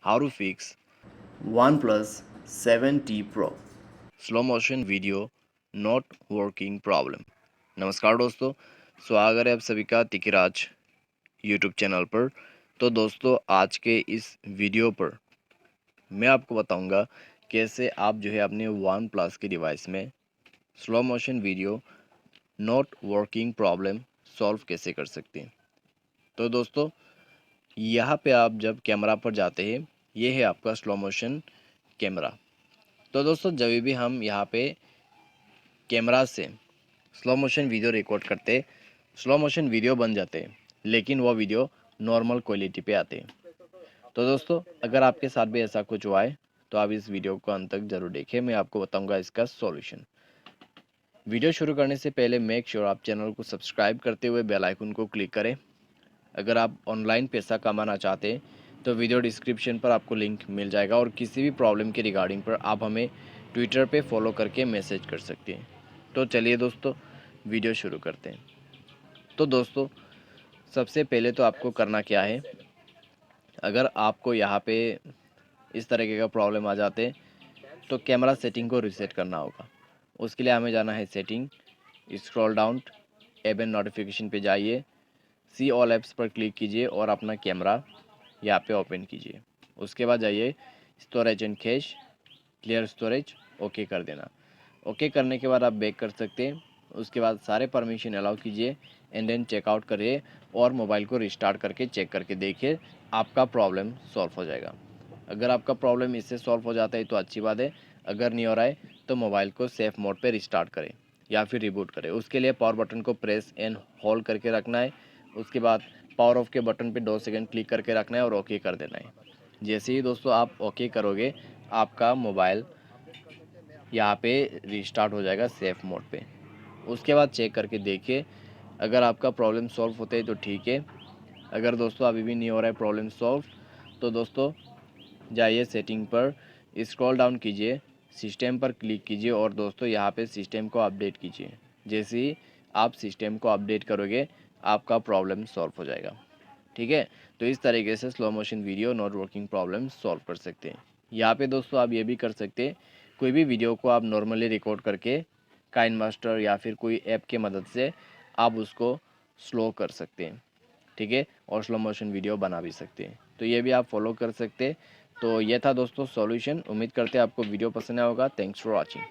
how to fix OnePlus 7T Pro. Slow motion video not working problem. नमस्कार दोस्तों, स्वागत है आप सभी का तिकिराज यूट्यूब चैनल पर। तो दोस्तों, आज के इस वीडियो पर मैं आपको बताऊंगा कैसे आप जो है अपने वन प्लस के डिवाइस में slow motion video not working problem solve कैसे कर सकते हैं। तो दोस्तों, यहाँ पे आप जब कैमरा पर जाते हैं, ये है आपका स्लो मोशन कैमरा। तो दोस्तों, जब भी हम यहाँ पे कैमरा से स्लो मोशन वीडियो रिकॉर्ड करते, स्लो मोशन वीडियो बन जाते, लेकिन वो वीडियो नॉर्मल क्वालिटी पे आते हैं। तो दोस्तों, अगर आपके साथ भी ऐसा कुछ हुआ है तो आप इस वीडियो को अंत तक ज़रूर देखें, मैं आपको बताऊंगा इसका सॉल्यूशन। वीडियो शुरू करने से पहले मेक श्योर आप चैनल को सब्सक्राइब करते हुए बेल आइकन को क्लिक करें। अगर आप ऑनलाइन पैसा कमाना चाहते हैं तो वीडियो डिस्क्रिप्शन पर आपको लिंक मिल जाएगा, और किसी भी प्रॉब्लम के रिगार्डिंग पर आप हमें ट्विटर पे फॉलो करके मैसेज कर सकते हैं। तो चलिए दोस्तों, वीडियो शुरू करते हैं। तो दोस्तों, सबसे पहले तो आपको करना क्या है, अगर आपको यहाँ पे इस तरीके का प्रॉब्लम आ जाते तो कैमरा सेटिंग को रीसेट करना होगा। उसके लिए हमें जाना है setting, scroll down, app and notification पे जाइए, सी ऑल ऐप्स पर क्लिक कीजिए और अपना कैमरा यहाँ पे ओपन कीजिए। उसके बाद जाइए storage and cash, clear storage, okay कर देना। ओके करने के बाद आप बैक कर सकते हैं। उसके बाद सारे परमिशन अलाउ कीजिए एंड देन चेकआउट करिए और मोबाइल को रिस्टार्ट करके चेक करके देखिए, आपका प्रॉब्लम सॉल्व हो जाएगा। अगर आपका प्रॉब्लम इससे सॉल्व हो जाता है तो अच्छी बात है, अगर नहीं हो रहा है तो मोबाइल को सेफ मोड पे रिस्टार्ट करें या फिर रिबूट करें। उसके लिए पावर बटन को प्रेस एंड होल्ड करके रखना है। उसके बाद पावर ऑफ के बटन पे 2 सेकंड क्लिक करके रखना है और ओके कर देना है। जैसे ही दोस्तों आप ओके करोगे, आपका मोबाइल यहाँ पे रिस्टार्ट हो जाएगा सेफ मोड पे। उसके बाद चेक करके देखिए, अगर आपका प्रॉब्लम सॉल्व होता है तो ठीक है। अगर दोस्तों अभी भी नहीं हो रहा है प्रॉब्लम सॉल्व, तो दोस्तों जाइए सेटिंग पर, स्क्रॉल डाउन कीजिए, सिस्टम पर क्लिक कीजिए और दोस्तों यहाँ पे सिस्टम को अपडेट कीजिए। जैसे ही आप सिस्टम को अपडेट करोगे, आपका प्रॉब्लम सॉल्व हो जाएगा। ठीक है, तो इस तरीके से slow motion video not working problem solve कर सकते हैं। यहाँ पे दोस्तों आप ये भी कर सकते हैं, कोई भी वीडियो को आप नॉर्मली रिकॉर्ड करके काइन मास्टर या फिर कोई ऐप के मदद से आप उसको स्लो कर सकते हैं। ठीक है, और स्लो मोशन वीडियो बना भी सकते हैं। तो ये भी आप फॉलो कर सकते हैं। तो ये था दोस्तों सॉल्यूशन। उम्मीद करते हैं आपको वीडियो पसंद आया होगा। Thanks for watching.